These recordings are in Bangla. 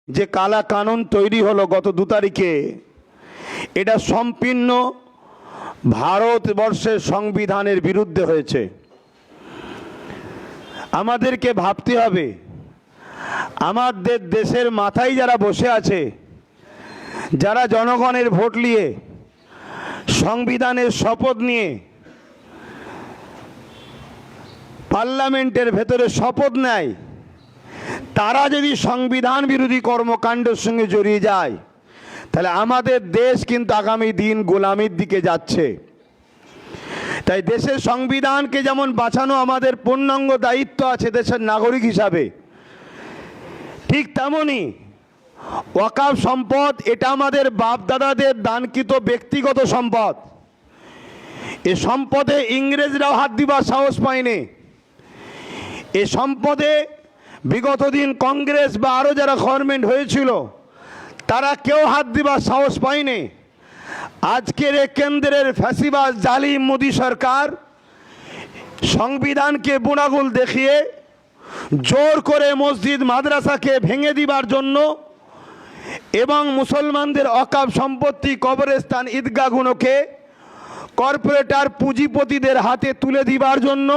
যে কালা কানুন তৈরি হলো গত 2 তারিখে, এটা সম্পূর্ণ ভারতবর্ষের সংবিধানের বিরুদ্ধে হয়েছে। আমাদেরকে ভাবতে হবে, আমাদের দেশের মাথায় যারা বসে আছে, যারা জনগণের ভোট নিয়ে সংবিধানের শপথ নিয়ে পার্লামেন্টের ভেতরে শপথ নেয়, তারা যদি সংবিধান বিরোধী কর্মকাণ্ডের সঙ্গে জড়িয়ে যায়, তাহলে আমাদের দেশ কিন্তু আগামী দিন গোলামির দিকে যাচ্ছে। তাই দেশের সংবিধানকে যেমন বাঁচানো আমাদের পূর্ণাঙ্গ দায়িত্ব আছে দেশের নাগরিক হিসাবে, ঠিক তেমনি ওয়াকফ সম্পদ এটা আমাদের বাপদাদাদের দানকৃত ব্যক্তিগত সম্পদ। এ সম্পদে ইংরেজরাও হাত দিবার সাহস পায়নি। এ সম্পদে বিগত দিন কংগ্রেস বা আরও যারা গভর্নমেন্ট হয়েছিল তারা কেউ হাত দিবার সাহস পায়নি। আজকের এই কেন্দ্রের ফ্যাসিবাদ জালিম মোদী সরকার সংবিধানকে বুনাগুল দেখিয়ে জোর করে মসজিদ মাদ্রাসাকে ভেঙে দিবার জন্য এবং মুসলমানদের ওয়াকফ সম্পত্তি কবরস্থান ঈদগাহগুলোকে কর্পোরেটর পুঁজিপতিদের হাতে তুলে দিবার জন্য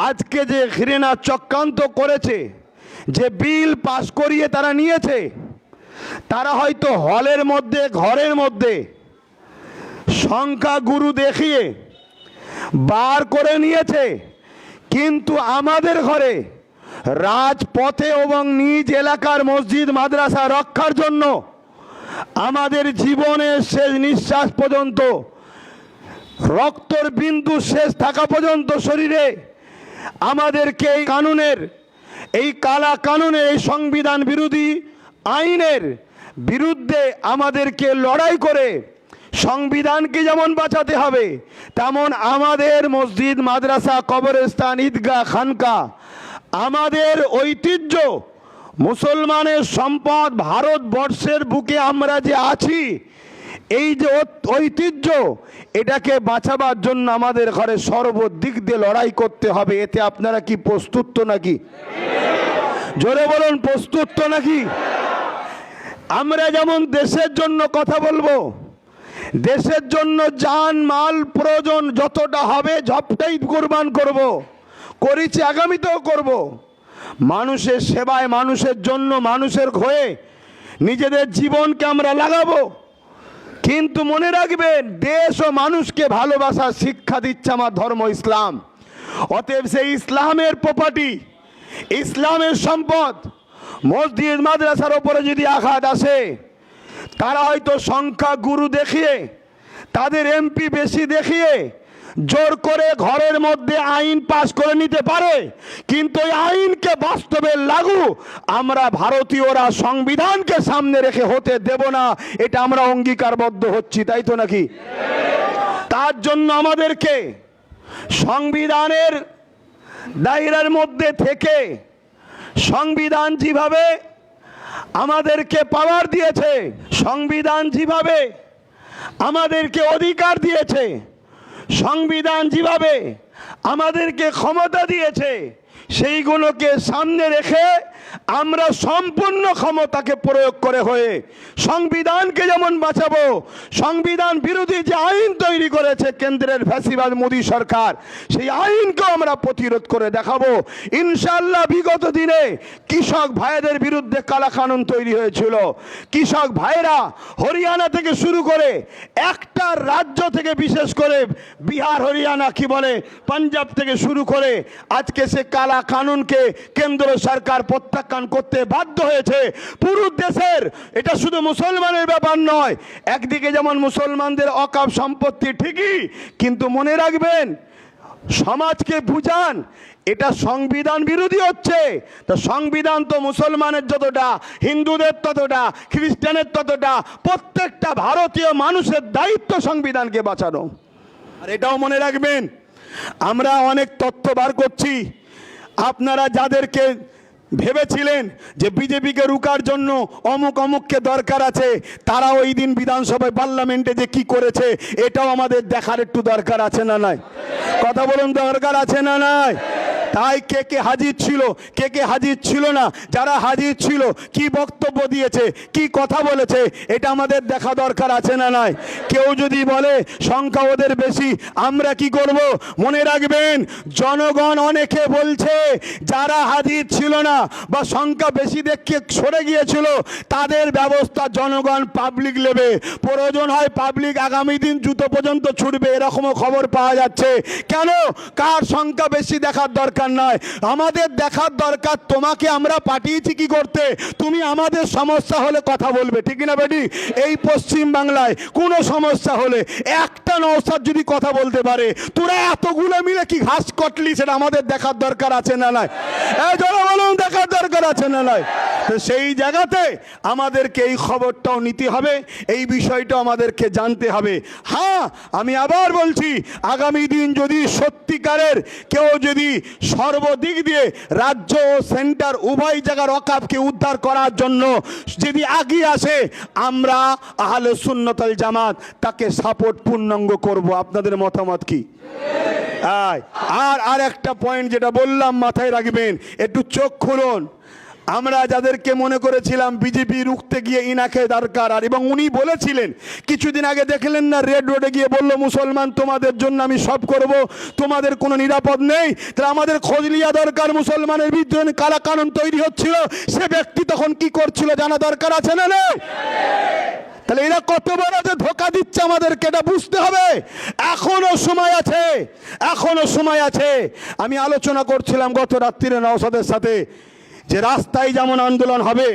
আজকে যে ঘৃণা চক্রান্ত করেছে, যে বিল পাশ করিয়ে তারা নিয়েছে, তারা হয়তো হলের মধ্যে ঘরের মধ্যে সংখ্যাগুরু দেখিয়ে বার করে নিয়েছে, কিন্তু আমাদের ঘরে রাজপথে এবং নিজ এলাকার মসজিদ মাদ্রাসা রক্ষার জন্য আমাদের জীবনের শেষ নিঃশ্বাস পর্যন্ত, রক্তর বিন্দু শেষ থাকা পর্যন্ত শরীরে আমাদেরকে এই কানুনের, এই কালা কানুনের, এই সংবিধান বিরোধী আইনের বিরুদ্ধে আমাদেরকে লড়াই করে সংবিধানকে যেমন বাঁচাতে হবে, তেমন আমাদের মসজিদ মাদ্রাসা কবরস্থান ঈদগাহ খানকা, আমাদের ঐতিহ্য, মুসলমানের সম্পদ, ভারতবর্ষের বুকে আমরা যে আছি, এই যে ঐতিহ্য, এটাকে বাঁচাবার জন্য আমাদের ঘরে সর্বদিক দিয়ে লড়াই করতে হবে। এতে আপনারা কি প্রস্তুত তো নাকি? জোরে বলুন, প্রস্তুত তো নাকি? আমরা যেমন দেশের জন্য কথা বলবো, দেশের জন্য জান মাল প্রয়োজন যতটা হবে সবটাই কুরবান করব, করেছি, আগামীতেও করব। মানুষের সেবায়, মানুষের জন্য, মানুষের হয়ে নিজেদের জীবনকে আমরা লাগাবো। কিন্তু মনে রাখবেন, দেশ ও মানুষকে ভালোবাসার শিক্ষা দিচ্ছে আমার ধর্ম ইসলাম। অতএব সেই ইসলামের প্রপার্টি, ইসলামের সম্পদ মসজিদ মাদ্রাসার ওপরে যদি আঘাত আসে, তারা হয়তো সংখ্যা গুরু দেখিয়ে, তাদের এমপি বেশি দেখিয়ে জোর করে ঘরের মধ্যে আইন পাশ করে নিতে পারে, কিন্তু এই আইনকে বাস্তবে লাগু আমরা ভারতীয়রা সংবিধানকে সামনে রেখে হতে দেব না। এটা আমরা অঙ্গীকারবদ্ধ হচ্ছি, তাই তো নাকি? তার জন্য আমাদেরকে সংবিধানের দায়রার মধ্যে থেকে, সংবিধান যেভাবে আমাদেরকে পাওয়ার দিয়েছে, সংবিধান যেভাবে আমাদেরকে অধিকার দিয়েছে, সংবিধান যেভাবে আমাদেরকে ক্ষমতা দিয়েছে, সেইগুলোকে সামনে রেখে আমরা সম্পূর্ণ ক্ষমতাকে প্রয়োগ করে হয়ে সংবিধানকে যেমন বাঁচাবো, সংবিধান বিরোধী যে আইন তৈরি করেছে কেন্দ্রের ফ্যাসিবাদ মোদী সরকার, সেই আইনকেও আমরা প্রতিরোধ করে দেখাবো ইনশাআল্লাহ। বিগত দিনে কৃষক ভাইদের বিরুদ্ধে কালা কানুন তৈরি হয়েছিল। কৃষক ভাইরা হরিয়ানা থেকে শুরু করে একটা রাজ্য থেকে, বিশেষ করে বিহার, হরিয়ানা, কি বলে, পাঞ্জাব থেকে শুরু করে আজকে সে কালা কানুনকে কেন্দ্র সরকার প্রত্যাখ্যান করতে বাধ্য হয়েছে। পুরো দেশের, এটা শুধু মুসলমানের ব্যাপার নয়। একদিকে যেমন মুসলমানদের ওয়াকফ সম্পত্তি ঠিকই, কিন্তু মনে রাখবেন, সমাজকে বুঝান এটা সংবিধান বিরোধী হচ্ছে। তো সংবিধান তো মুসলমানের যতটা, হিন্দুদের ততটা, খ্রিস্টানের ততটা, প্রত্যেকটা ভারতীয় মানুষের দায়িত্ব সংবিধানকে বাঁচানো। আর এটাও মনে রাখবেন, আমরা অনেক তথ্য বার করছি। আপনারা যাদেরকে ভেবেছিলেন যে বিজেপিকে রুকার জন্য অমুক অমুককে দরকার আছে, তারা ওই দিন বিধানসভায়, পার্লামেন্টে যে কি করেছে, এটাও আমাদের দেখার একটু দরকার আছে না নাই? কথা বলুন, দরকার আছে না নাই? তাই কে কে হাজির ছিল, কে কে হাজির ছিল না, যারা হাজির ছিল কি বক্তব্য দিয়েছে, কি কথা বলেছে, এটা আমাদের দেখা দরকার আছে না নাই? কেউ যদি বলে সংখ্যা ওদের বেশি, আমরা কি করব? মনে রাখবেন, জনগণ অনেকে বলছে যারা হাজির ছিল না বা সংখ্যা বেশি দেখে সরে গিয়েছিল তাদের ব্যবস্থা জনগণ পাবলিক নেবে। প্রয়োজন হয় পাবলিক আগামী দিন জুতো পর্যন্ত ছুটবে, এরকমও খবর পাওয়া যাচ্ছে। কেন? কার সংখ্যা বেশি দেখার দরকার নয়, আমাদের দেখার দরকার তোমাকে আমরা পাঠিয়েছি কি করতে, তুমি আমাদের সমস্যা হলে কথা বলবে, ঠিক না বেটি? এই পশ্চিম বাংলায় কোনো সমস্যা হলে একটা নওশাদ যদি কথা বলতে পারে, তোরা এতগুলো মিলে কি ঘাস কটলি, সেটা আমাদের দেখার দরকার আছে না নাই? জনগণ দেখার দরকার আছে না নাই? তো সেই জায়গাতে আমাদেরকে এই খবরটাও নিতে হবে, এই বিষয়টাও আমাদেরকে জানতে হবে। হ্যাঁ, আমি আবার বলছি, আগামী দিন যদি সত্যিকারের কেউ যদি সর্বদিক দিয়ে রাজ্য ও সেন্টার উভয় জায়গার ওয়াকফকে উদ্ধার করার জন্য যদি এগিয়ে আসে, আমরা আহলে সুন্নাত ওয়াল জামাত তাকে সাপোর্ট পূর্ণাঙ্গ করব। আপনাদের মতামত কি? আর একটা পয়েন্ট যেটা বললাম মাথায় রাখবেন, একটু চোখ খুলুন। আমরা যাদেরকে মনে করেছিলাম বিজেপি রুখতে গিয়ে ইনাকে দরকার, আর এবং উনি বলেছিলেন কিছুদিন আগে, দেখলেন না রেড রোডে গিয়ে বলল মুসলমান তোমাদের জন্য আমি সব করব, তোমাদের কোনো নিরাপদ নেই। তাহলে আমাদের খোঁজ লিয়া দরকার, মুসলমানের বিরুদ্ধে কালা কানুন তৈরি হচ্ছিল, সে ব্যক্তি তখন কি করছিল জানা দরকার আছে না নেই? তাহলে এরা কত বড় যে ধোকা দিচ্ছে আমাদেরকে, এটা বুঝতে হবে। এখনো সময় আছে, এখনো সময় আছে। আমি আলোচনা করছিলাম গত রাত্রিরে নওশাদের সাথে যে রাস্তায় যেমন আন্দোলন হবে,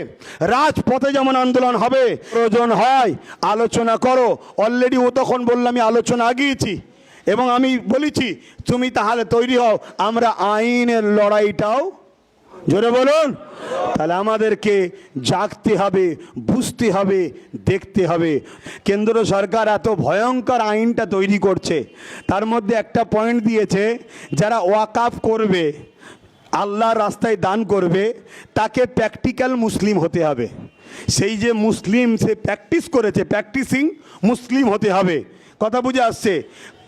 রাজপথে যেমন আন্দোলন হবে, প্রয়োজন হয় আলোচনা করো। অলরেডি ও তখন বললাম আমি আলোচনা আগিয়েছি এবং আমি বলেছি তুমি তাহলে তৈরি হও, আমরা আইনের লড়াইটাও, জোরে বলুন। তাহলে আমাদেরকে জাগতে হবে, বুঝতে হবে, দেখতে হবে। কেন্দ্র সরকার এত ভয়ঙ্কর আইনটা তৈরি করছে, তার মধ্যে একটা পয়েন্ট দিয়েছে যারা ওয়াকফ করবে, আল্লাহর রাস্তায় দান করবে, তাকে প্র্যাকটিক্যাল মুসলিম হতে হবে। সেই যে মুসলিম সে প্র্যাকটিস করেছে, প্র্যাকটিসিং মুসলিম হতে হবে। কথা বুঝে আসছে?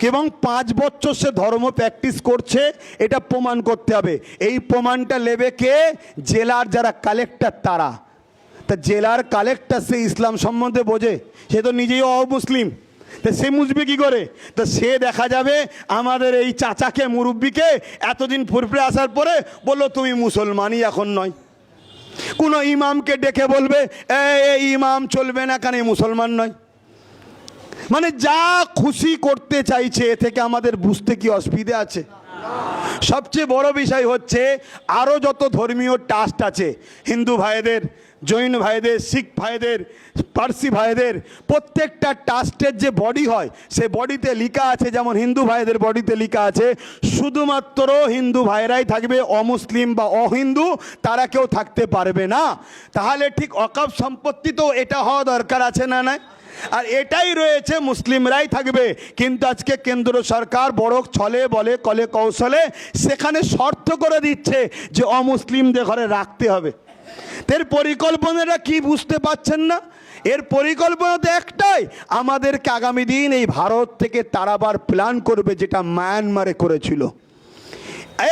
এবং 5 বছর সে ধর্ম প্র্যাকটিস করছে, এটা প্রমাণ করতে হবে। এই প্রমাণটা নেবে কে? জেলার যারা কালেক্টর তারা। তা জেলার কালেক্টর সে ইসলাম সম্বন্ধে বোঝে? সে তো নিজেই অমুসলিম, তা সে বুঝবে কি করে? তা সে দেখা যাবে আমাদের এই চাচাকে, মুরব্বিকে এতদিন ফুরফুরে আসার পরে বললো তুমি মুসলমানই এখন নয়। কোনো ইমামকে ডেকে বলবে এই ইমাম চলবে না, কেন মুসলমান নয়। মানে যা খুশি করতে চাইছে, এ থেকে আমাদের বুঝতে কি অসুবিধা আছে? সবচেয়ে বড় বিষয় হচ্ছে আরও যত ধর্মীয় ট্রাস্ট আছে, হিন্দু ভাইদের, জৈন ভাইদের, শিখ ভাইদের, পার্সি ভাইদের, প্রত্যেকটা ট্রাস্টের যে বডি হয় সে বডিতে লেখা আছে, যেমন হিন্দু ভাইদের বডিতে লেখা আছে শুধুমাত্র হিন্দু ভাইরাই থাকবে, অমুসলিম বা অহিন্দু তারা কেউ থাকতে পারবে না। তাহলে ঠিক ওয়াকফ সম্পত্তি তো এটা হওয়া দরকার আছে না নাই? আর এটাই রয়েছে, মুসলিমরাই থাকবে। কিন্তু আজকে কেন্দ্র সরকার বড় ছলে বলে কলে কৌশলে সেখানে শর্ত করে দিচ্ছে যে অমুসলিমদের ঘরে রাখতে হবে। এর পরিকল্পনাটা কি বুঝতে পারছেন না? এর পরিকল্পনা তো একটাই, আমাদেরকে আগামী দিন এই ভারত থেকে তাড়াবার প্ল্যান করবে, যেটা মায়ানমারে করেছিল।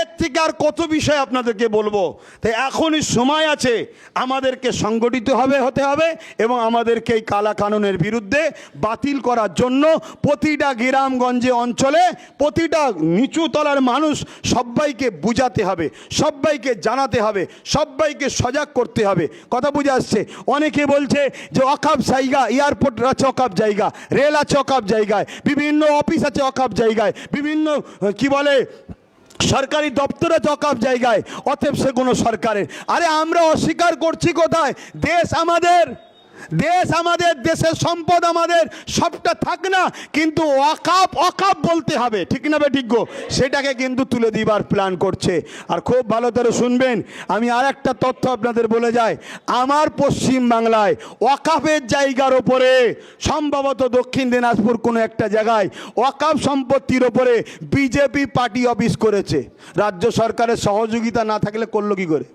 এর থেকে আর কত বিষয় আপনাদেরকে বলবো। তাই এখনই সময় আছে, আমাদেরকে সংগঠিত হতে হবে এবং আমাদেরকে এই কালা কানুনের বিরুদ্ধে বাতিল করার জন্য প্রতিটা গ্রামগঞ্জে অঞ্চলে প্রতিটা নিচু তলার মানুষ সবাইকে বুঝাতে হবে, সবাইকে জানাতে হবে, সবাইকে সজাগ করতে হবে। কথা বুঝে আসছে? অনেকে বলছে যে ওয়াকফ জায়গা, এয়ারপোর্ট আছে ওয়াকফ জায়গা, রেল আছে ওয়াকফ জায়গায়, বিভিন্ন অফিস আছে ওয়াকফ জায়গায়, বিভিন্ন কি বলে সরকারি দপ্তরে ওয়াকফ জায়গায়, অতএব সে কোনো সরকারের। আরে আমরা অস্বীকার করছি কোথায়? দেশ আমাদের, দেশ আমাদের, দেশের সম্পদ আমাদের, সবটা থাক না, কিন্তু ওয়াকফ ওয়াকফ বলতে হবে, ঠিক না বেঠিক গো? সেটাকে কিন্তু তুলে দিবার প্ল্যান করছে। আর খুব ভালো করে শুনবেন, আমি আর একটা তথ্য আপনাদের বলে যাই, আমার পশ্চিম বাংলায় ওয়াকফের জায়গার ওপরে সম্ভবত দক্ষিণ দিনাজপুর কোনো একটা জায়গায় ওয়াকফ সম্পত্তির ওপরে বিজেপি পার্টি অফিস করেছে। রাজ্য সরকারের সহযোগিতা না থাকলে করলো কি করে?